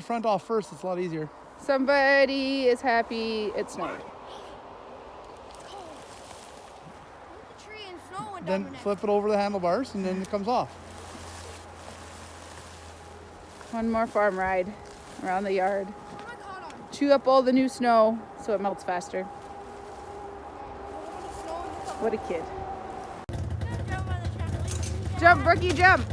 front off first. It's a lot easier. Somebody is happy it snowed. Then flip it over the handlebars and then it comes off. One more farm ride around the yard. Chew up all the new snow so it melts faster. What a kid. Jump, Brookie, jump.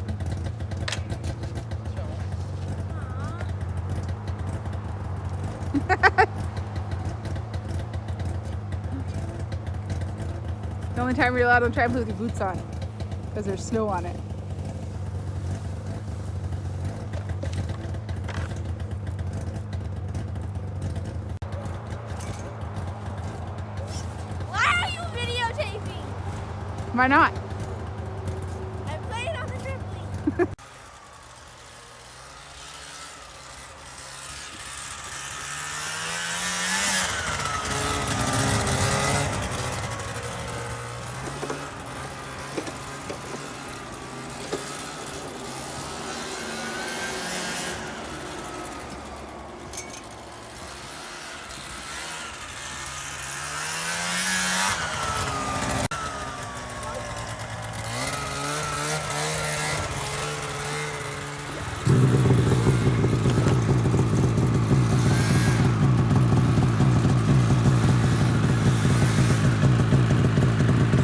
The only time you're allowed to try and play with your boots on because there's snow on it. Why are you videotaping? Why not? I'm playing on the trampoline.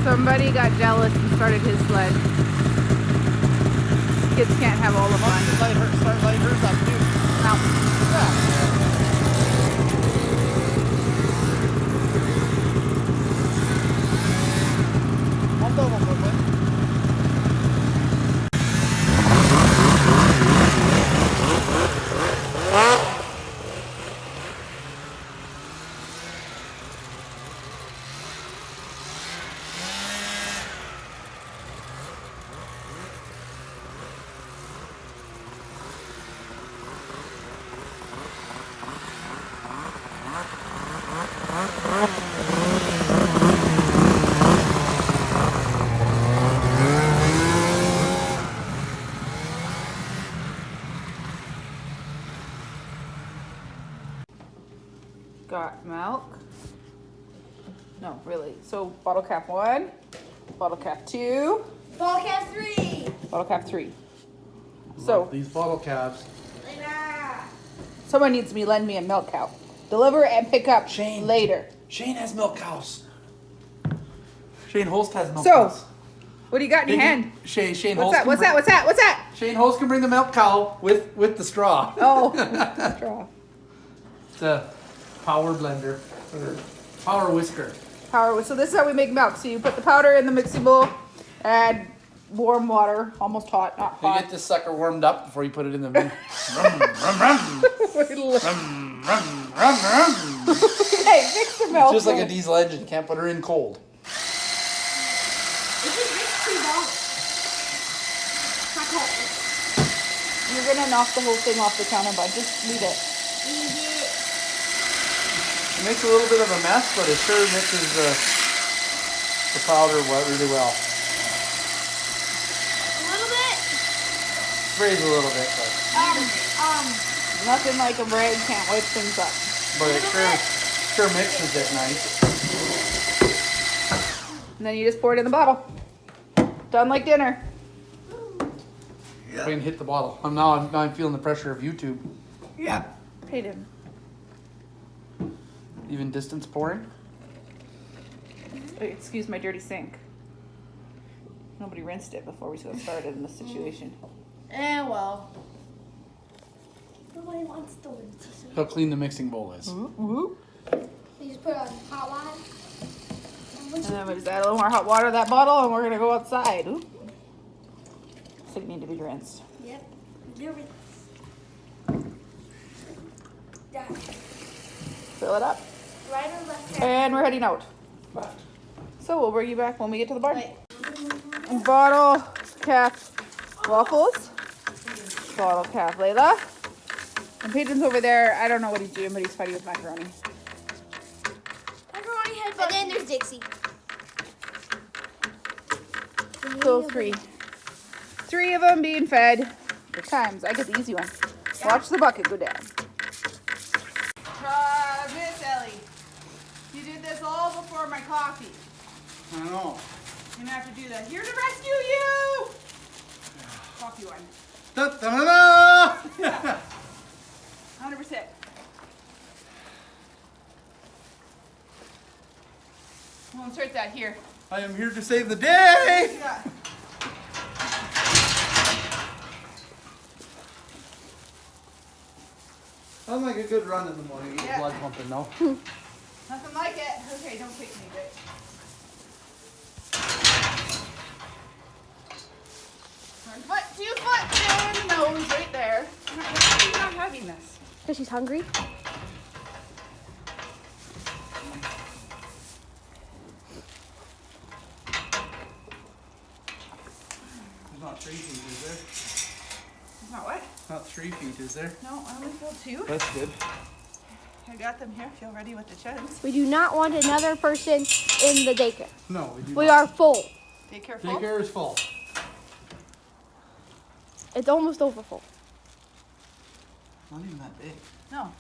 Somebody got jealous and started his sled. Kids can't have all the fun. Start lighting hers up too. No. I'll double flip it. Got milk. No, really. So bottle cap 1, bottle cap 2, Ball cap 3. bottle cap 3. So These bottle caps. someone needs to lend me a milk cow. Deliver and pick up Shane. later. Shane has milk cows. Shane Holst has milk So, cows. what do you got in your hand? Shane What's Holst. that? What's that? What's that? What's that? Shane Holst can bring the milk cow with the straw. Oh, straw. It's a power blender or power whisker. Power. So this is how we make milk. So you put the powder in the mixing bowl, add warm water, almost hot, not You hot. get this sucker warmed up before you put it in the rum, rum, rum, rum, rum, rum, rum. Hey, mix the milk. Just like a diesel engine, can't put her in cold. This is mixed too long. Not cold. You're gonna knock the whole thing off the counter, bud. Just leave it. It makes a little bit of a mess, but it sure mixes the powder really well. A little bit. Sprays a little bit, but Nothing like a rag can't wipe things up. it sure mixes it nice. And then you just pour it in the bottle. Done like dinner. I can hit the bottle. Now I'm feeling the pressure of YouTube. Yeah. Hayden. Even distance pouring. Wait, excuse my dirty sink. Nobody rinsed it before we got started in this situation. Well. Nobody wants to rinse. How clean the mixing bowl is. Whoop. You just put it on hot water. And then we just add a little more hot water to that bottle and we're gonna go outside. Oop. So you need to be rinsed. Yep. Do it. That. Fill it up. Right or left? And we're heading out. Left. So we'll bring you back when we get to the barn. Wait. Bottle cap waffles. Bottle cap Layla. And Peyton's over there. I don't know what he's doing, but he's fighting with macaroni. Macaroni headbutt. And then there's Dixie. So three. 3 of them being fed. Good times. I get the easy one. Watch the bucket go down. coffee. I know. You're gonna have to do that. Here to rescue you! Coffee one. Da, da, da, da. 100%. We'll insert that here. I am here to save the day. Yeah. Sounds like a good run in the morning. Get your Yeah. blood pumping, no? Nothing like it. Okay, don't kick me, but. One foot, 2 foot, and nose right there. Why are you not having this? Because she's hungry. There's not 3 feet, is there? It's not what? Not 3 feet, is there? No, I only filled 2. That's good. I got them here if you're ready with the chuds. We do not want another person in the daycare. No, we do We not. are full. Be careful. Daycare is full. It's almost over full. Not even that big. No.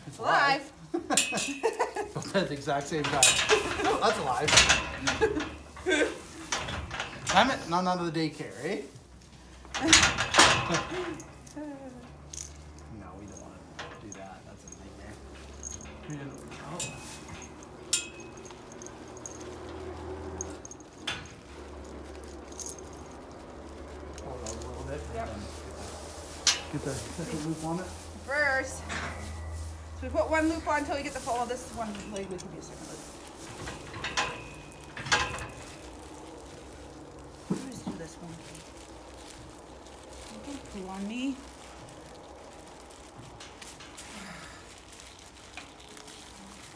It's Alive. Both at the exact same time. Oh, that's alive. Damn it, not out of the daycare, eh? No, we don't want to do that. That's a nightmare. Oh. Hold on a little bit. Yep. Get the second loop on it. First, so we put one loop on until we get the full. This one leg we can do a second loop. Let's do this one. Okay, pull on me.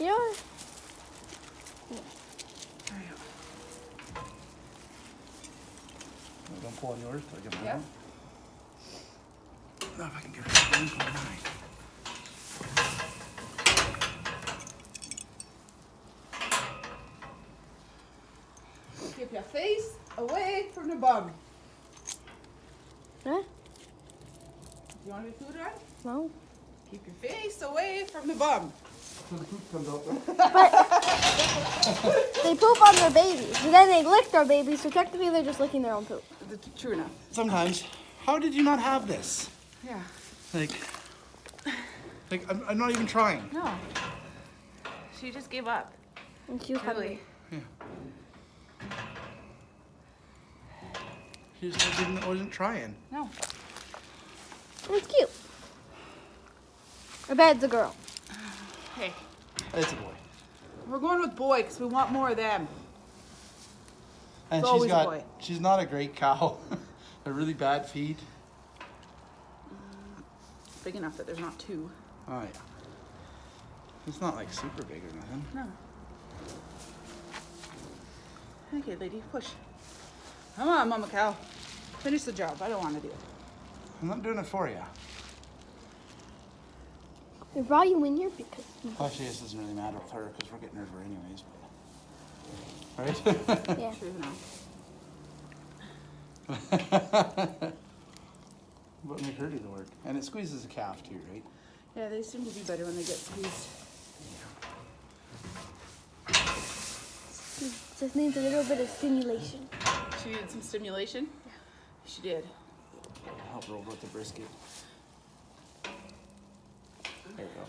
You know what? There you go. Don't pull on yours till I get mine. Yep. Now if I can get a loop on mine. Keep your face away from the bum. Huh? Do you want to be food on? No. Keep your face away from the bum. So the poop comes out there. They poop on their babies, and then they lick their babies, so technically they're just licking their own poop. That's true enough. Sometimes. How did you not have this? Yeah. Like I'm not even trying. No. She just gave up. And she was hungry. Really. Yeah. She just wasn't trying. No. It's cute. I bet it's a girl. Hey, It's a boy. we're going with boy because we want more of them. And It's always a boy. she's not a great cow. They're really bad feed. Big enough that there's not 2. Oh yeah. It's not like super big or nothing. No. Okay, lady, push. Come on, mama cow. Finish the job. I don't want to do it. I'm not doing it for you. They brought you in here because Actually, this doesn't really matter with her because we're getting rid of her anyways. But... Right? yeah. True enough. But make her do the work. And it squeezes the calf too, right? Yeah, they seem to do better when they get squeezed. Just needs a little bit of stimulation. She needed some stimulation? Yeah. She did. Help her over with the brisket. There we go.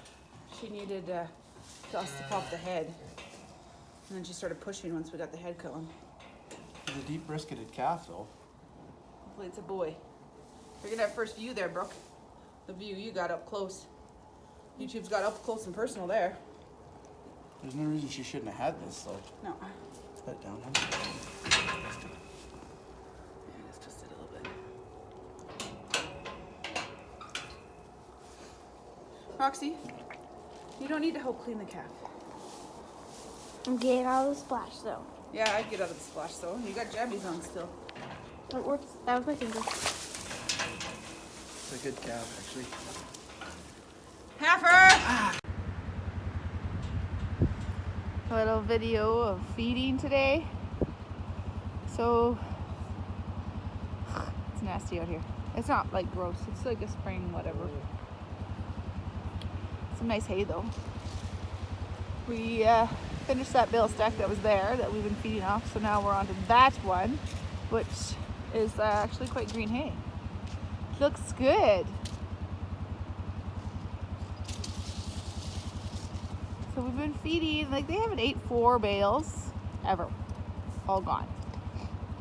She needed us to pop the head. And then she started pushing once we got the head going. It's a deep brisketed calf though. Hopefully it's a boy. You're gonna have first view there, Brooke. The view you got up close. YouTube's got up close and personal there. There's no reason she shouldn't have had this though. No. Put it down. Huh? Yeah, just twist it a little bit. Roxy, you don't need to help clean the calf. I'm getting out of the splash zone. Yeah, I'd get out of the splash though. You got jammies on still. That works. That was my finger. It's a good calf actually. Heifer! A little video of feeding today. So, it's nasty out here. It's not like gross, it's like a spring whatever. Some nice hay though. We finished that bale stack that was there that we've been feeding off. So now we're on to that one, which is actually quite green hay. Looks good. So we've been feeding, like they haven't ate 4 bales ever, all gone.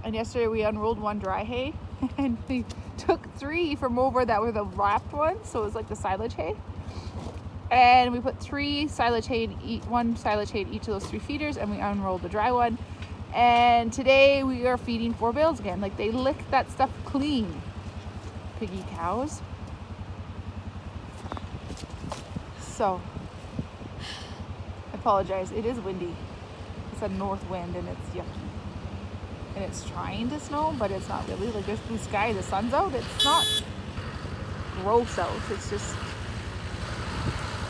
And yesterday we unrolled 1 dry hay and we took 3 from over that were the wrapped ones, so it was like the silage hay. And we put 3 silage hay in 1 silage hay in each of those 3 feeders, and we unrolled the dry one. And today we are feeding 4 bales again. Like they lick that stuff clean, piggy cows. So, I apologize, it is windy. It's a north wind and it's yucky. And it's trying to snow, but it's not really. Like there's blue sky, the sun's out. It's not gross out, it's just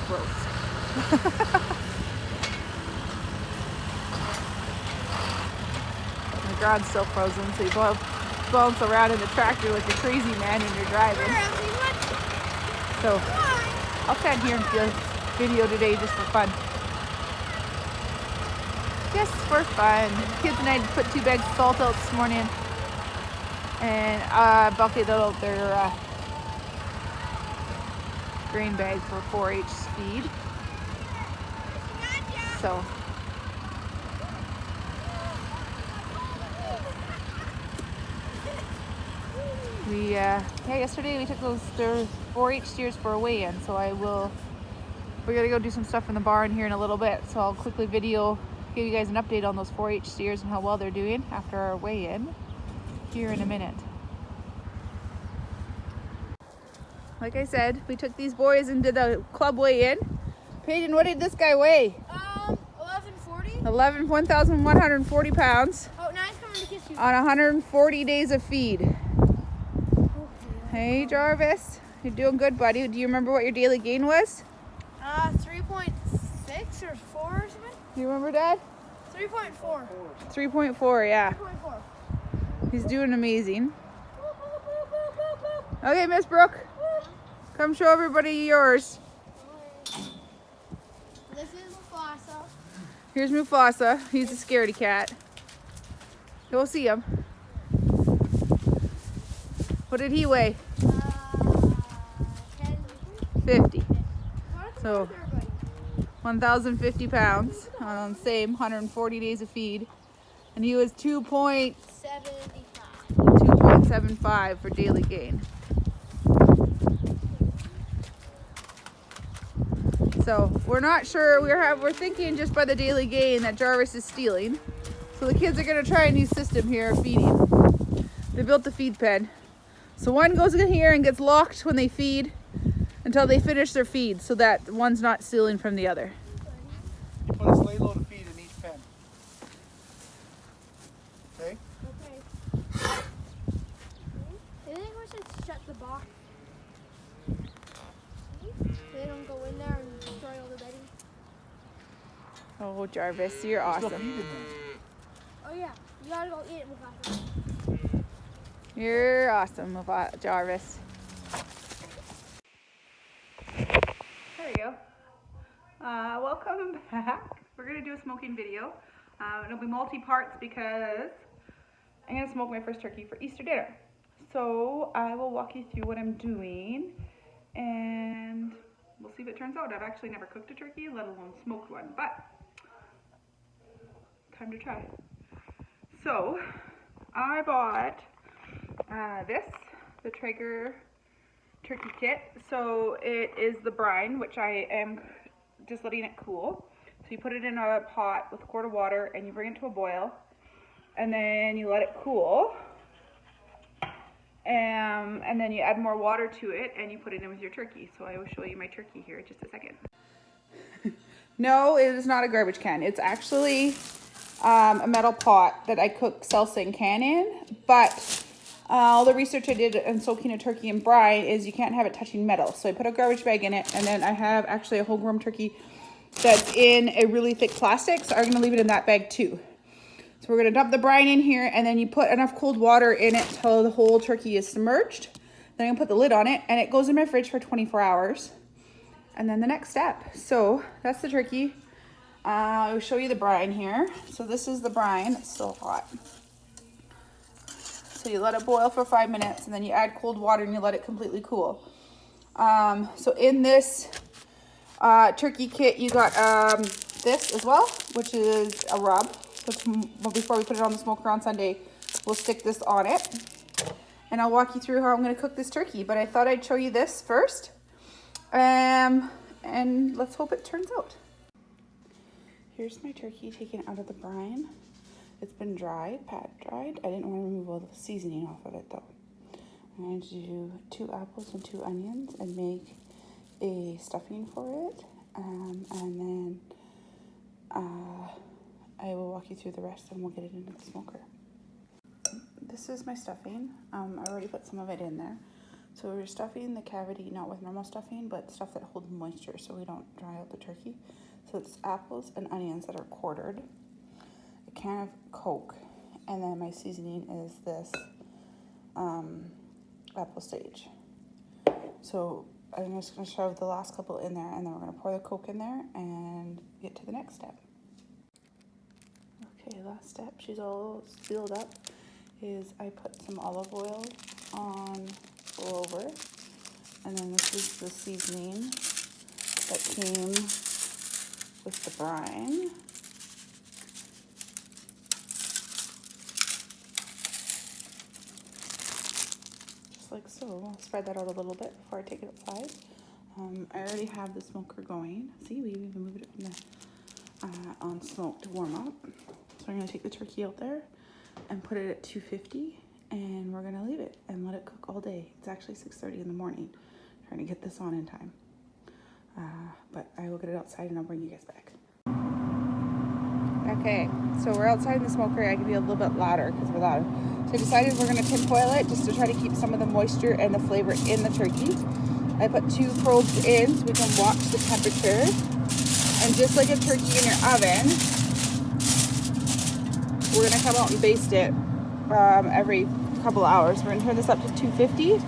gross. The ground's still frozen, so you bounce around in the tractor like a crazy man when you're driving. So I'll stand here and do video today just for fun. Just for fun. Kids and I put 2 bags of salt out this morning and bucketed out their grain bag for 4-H feed. So we yesterday we took their 4-H steers for a weigh-in, so we're gonna go do some stuff in the barn here in a little bit, so I'll quickly give you guys an update on those 4-H steers and how well they're doing after our weigh-in here in a minute. Like I said, we took these boys and did a club weigh-in. Peyton, what did this guy weigh? 1140. 1,140 pounds. Oh, now he's coming to kiss you. On 140 days of feed. Okay. Hey Jarvis, you're doing good, buddy. Do you remember what your daily gain was? 3.6 or 4 or something? Do you remember, Dad? 3.4. 3.4, yeah. 3.4. He's doing amazing. Okay, Miss Brooke, come show everybody yours. This is Mufasa. Here's Mufasa. He's a scaredy cat. Go see him. What did he weigh? 50. So 1,050 pounds on the same 140 days of feed. And he was 2.75 for daily gain. So we're not sure. We're thinking just by the daily gain that Jarvis is stealing. So the kids are gonna try a new system here of feeding. They built the feed pen. So one goes in here and gets locked when they feed until they finish their feed, so that one's not stealing from the other. You put a sleigh load of feed in each pen. Okay? Okay. I think we should shut the box. They don't go in there and destroy all the bedding. Oh, Jarvis, you're There's no awesome. feed in there. Oh yeah, you gotta go eat it, Mufasa. You're awesome, Jarvis. There we go. Welcome back. We're gonna do a smoking video. It'll be multi-parts because I'm gonna smoke my first turkey for Easter dinner. So I will walk you through what I'm doing and we'll see if it turns out. I've actually never cooked a turkey, let alone smoked one, but time to try. So I bought the Traeger turkey kit. So it is the brine, which I am just letting it cool. So you put it in a pot with a quart of water and you bring it to a boil and then you let it cool. And then you add more water to it and you put it in with your turkey. So I will show you my turkey here in just a second. No, it is not a garbage can. It's actually a metal pot that I cook salsa and can in, but all the research I did on soaking a turkey in brine is you can't have it touching metal. So I put a garbage bag in it, and then I have actually a whole-grown turkey that's in a really thick plastic, so I'm gonna leave it in that bag too. So we're gonna dump the brine in here, and then you put enough cold water in it till the whole turkey is submerged. Then I'm gonna put the lid on it, and it goes in my fridge for 24 hours. And then the next step. So that's the turkey. I'll show you the brine here. So this is the brine. It's still hot. So you let it boil for 5 minutes, and then you add cold water and you let it completely cool. So in this turkey kit, you got this as well, which is a rub. So before we put it on the smoker on Sunday, we'll stick this on it. And I'll walk you through how I'm going to cook this turkey. But I thought I'd show you this first. And let's hope it turns out. Here's my turkey taken out of the brine. It's been dried, pat dried. I didn't want to remove all the seasoning off of it though. I'm going to do 2 apples and 2 onions and make a stuffing for it. And then I will walk you through the rest and we'll get it into the smoker. This is my stuffing. I already put some of it in there. So we're stuffing the cavity, not with normal stuffing, but stuff that holds moisture so we don't dry out the turkey. So it's apples and onions that are quartered, a can of Coke, and then my seasoning is this apple sage. So I'm just going to shove the last couple in there, and then we're going to pour the Coke in there and get to the next step. Okay, last step, she's all sealed up, is I put some olive oil on over, and then this is the seasoning that came with the brine. Just like so. I'll spread that out a little bit before I take it outside. I already have the smoker going. See, we even moved it from the on smoke to warm up. So I'm going to take the turkey out there and put it at 250, and we're going to leave it and let it cook all day. It's actually 6:30 in the morning. Trying to get this on in time. But I will get it outside and I'll bring you guys back. Okay, so we're outside in the smoker. I can be a little bit louder because we're loud. So I decided we're going to tinfoil it just to try to keep some of the moisture and the flavor in the turkey. I put 2 probes in so we can watch the temperature. And just like a turkey in your oven, we're going to come out and baste it every couple hours. We're going to turn this up to 250.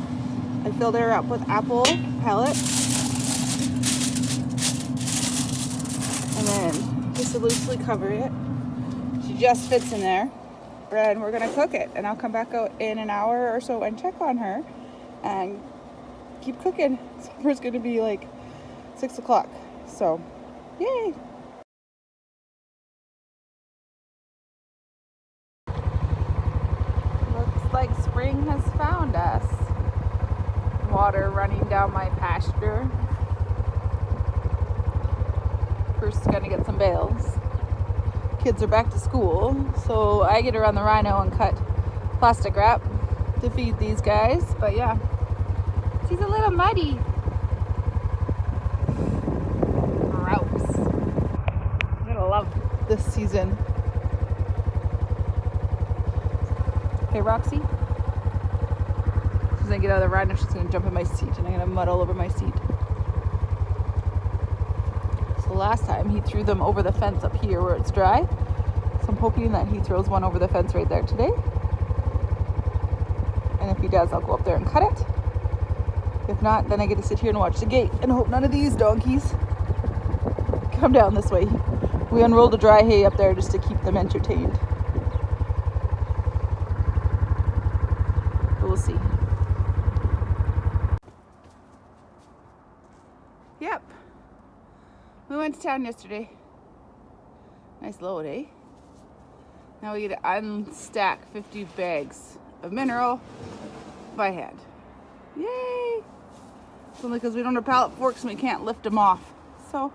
I filled her up with apple pellets. And then just to loosely cover it. She just fits in there. And we're going to cook it. And I'll come back out in an hour or so and check on her. And keep cooking. Supper's going to be like 6 o'clock. So, yay! Looks like spring has found us. Water running down my pasture. First, gonna get some bales. Kids are back to school, so I get around the rhino and cut plastic wrap to feed these guys. But yeah, he's a little muddy. Gross. I'm gonna love this season. Hey, Roxy. She's gonna get out of the rhino. She's gonna jump in my seat, and I'm gonna mud all over my seat. So last time he threw them over the fence up here where it's dry. So I'm hoping that he throws one over the fence right there today. And if he does, I'll go up there and cut it. If not, then I get to sit here and watch the gate and hope none of these donkeys come down this way. We unrolled the dry hay up there just to keep them entertained. But we'll see. Yep. We went to town yesterday. Nice load, eh? Now we get to unstack 50 bags of mineral by hand. Yay! It's only because we don't have pallet forks and we can't lift them off. So,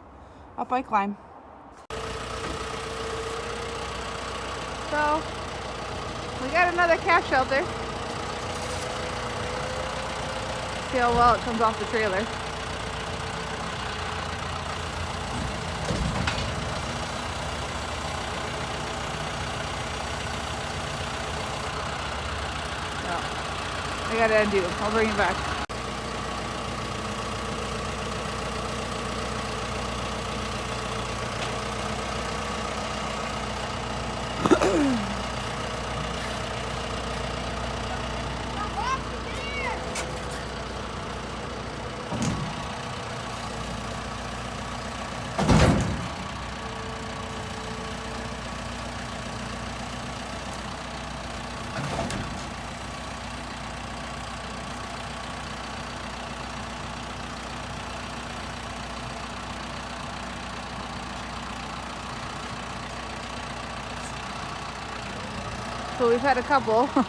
up I climb. So, we got another calf shelter. See how well it comes off the trailer. I gotta undo. I'll bring it back. So we've had a couple. So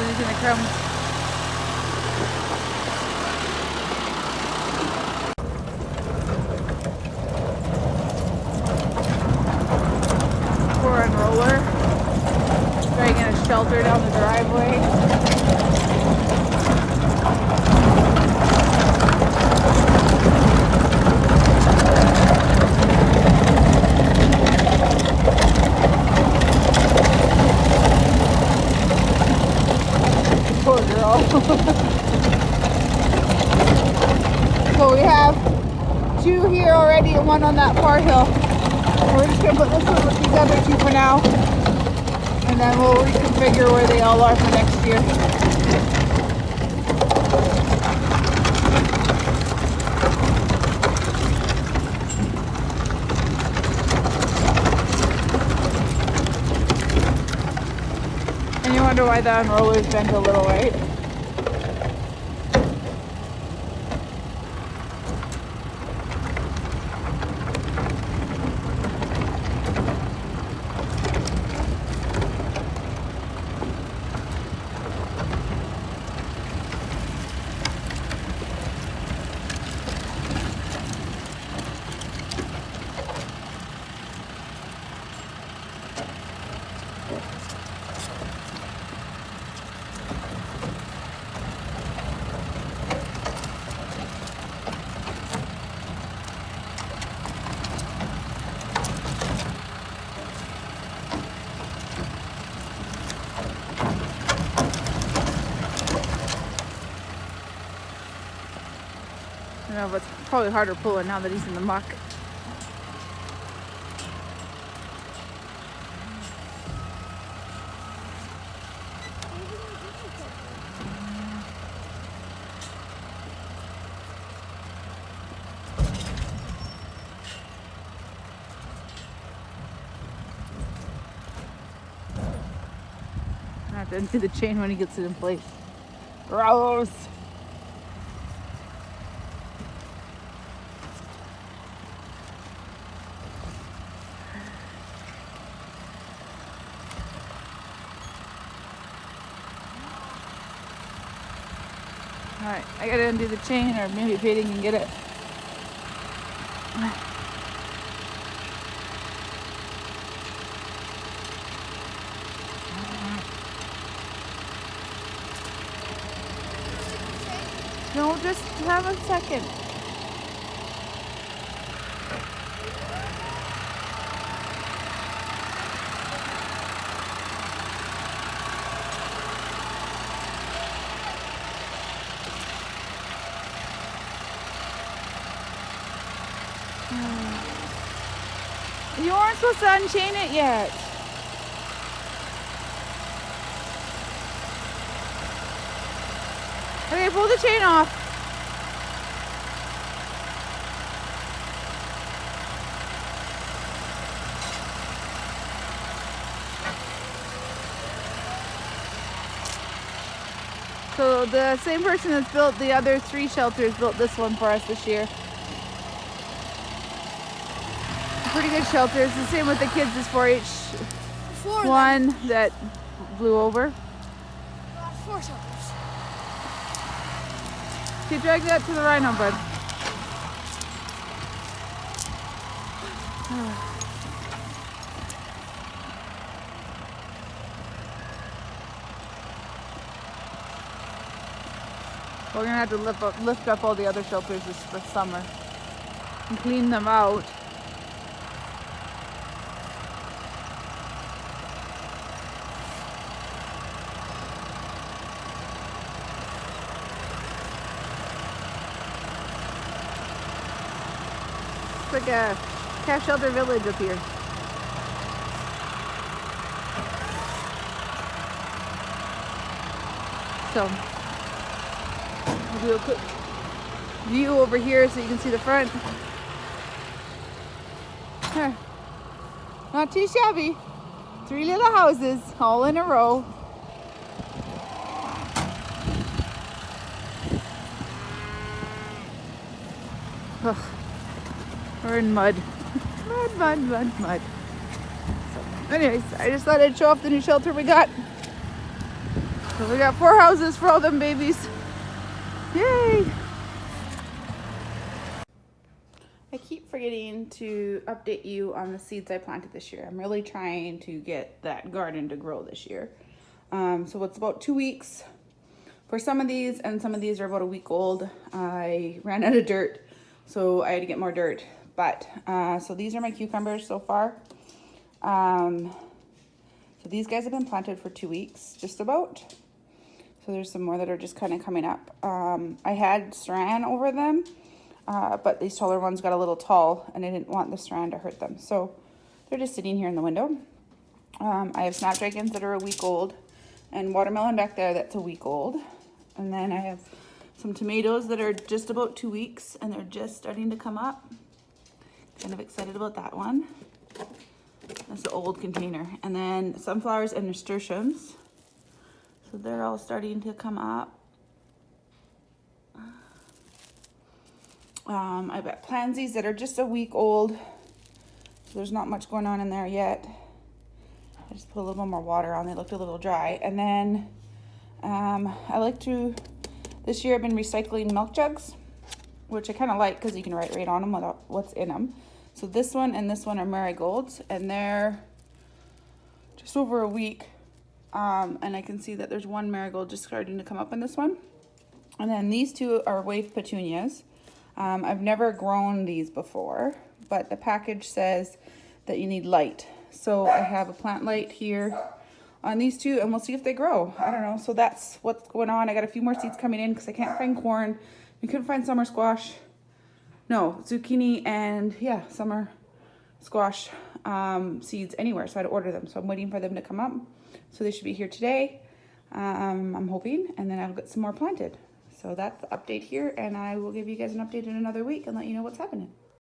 he's gonna come. Poor unroller. Dragging a shelter down the driveway. Poor girl. So we have 2 here already and 1 on that far hill. We're just gonna put this one with these other 2 for now. And then we'll reconfigure where they all are for next year. And you wonder why the unroller's bent a little, right? I know, but it's probably harder pulling now that he's in the muck. I have to undo the chain when he gets it in place. Gross. Alright, I gotta undo the chain, or maybe Peyton can get it. No, just have a second. You weren't supposed to unchain it yet. Okay, pull the chain off. So the same person that's built the other 3 shelters built this one for us this year. Pretty good shelter. It's the same with the kids' 4-H one that blew over. 4 shelters. Okay, drag that to the rhino, bud. We're gonna have to lift up all the other shelters this summer and clean them out. It's like a calf shelter village up here. So I'll do a quick view over here so you can see the front. There. Not too shabby. 3 little houses all in a row. Ugh. We're in mud. Mud, mud, mud, mud. So, anyways, I just thought I'd show off the new shelter we got. So we got 4 houses for all them babies. Yay! I keep forgetting to update you on the seeds I planted this year. I'm really trying to get that garden to grow this year. So it's about 2 weeks for some of these, and some of these are about a week old. I ran out of dirt, so I had to get more dirt. But so these are my cucumbers so far. So these guys have been planted for 2 weeks, just about. So there's some more that are just kind of coming up. I had saran over them. But these taller ones got a little tall, and I didn't want the strand to hurt them. So they're just sitting here in the window. I have snapdragons that are a week old, and watermelon back there that's a week old. And then I have some tomatoes that are just about 2 weeks, and they're just starting to come up. Kind of excited about that one. That's the old container. And then sunflowers and nasturtiums. So they're all starting to come up. I've got pansies that are just a week old, so there's not much going on in there yet. I just put a little more water on. They looked a little dry. And then I like to, this year I've been recycling milk jugs, which I kind of like because you can write right on them what's in them. So this one and this one are marigolds, and they're just over a week. And I can see that there's one marigold just starting to come up in this one. And then these two are wave petunias. I've never grown these before, but the package says that you need light. So I have a plant light here on these two, and we'll see if they grow. I don't know. So that's what's going on. I got a few more seeds coming in because I can't find corn. We couldn't find summer squash. No, zucchini and yeah, summer squash seeds anywhere. So I had to order them. So I'm waiting for them to come up. So they should be here today. I'm hoping, and then I'll get some more planted. So that's the update here, and I will give you guys an update in another week and let you know what's happening.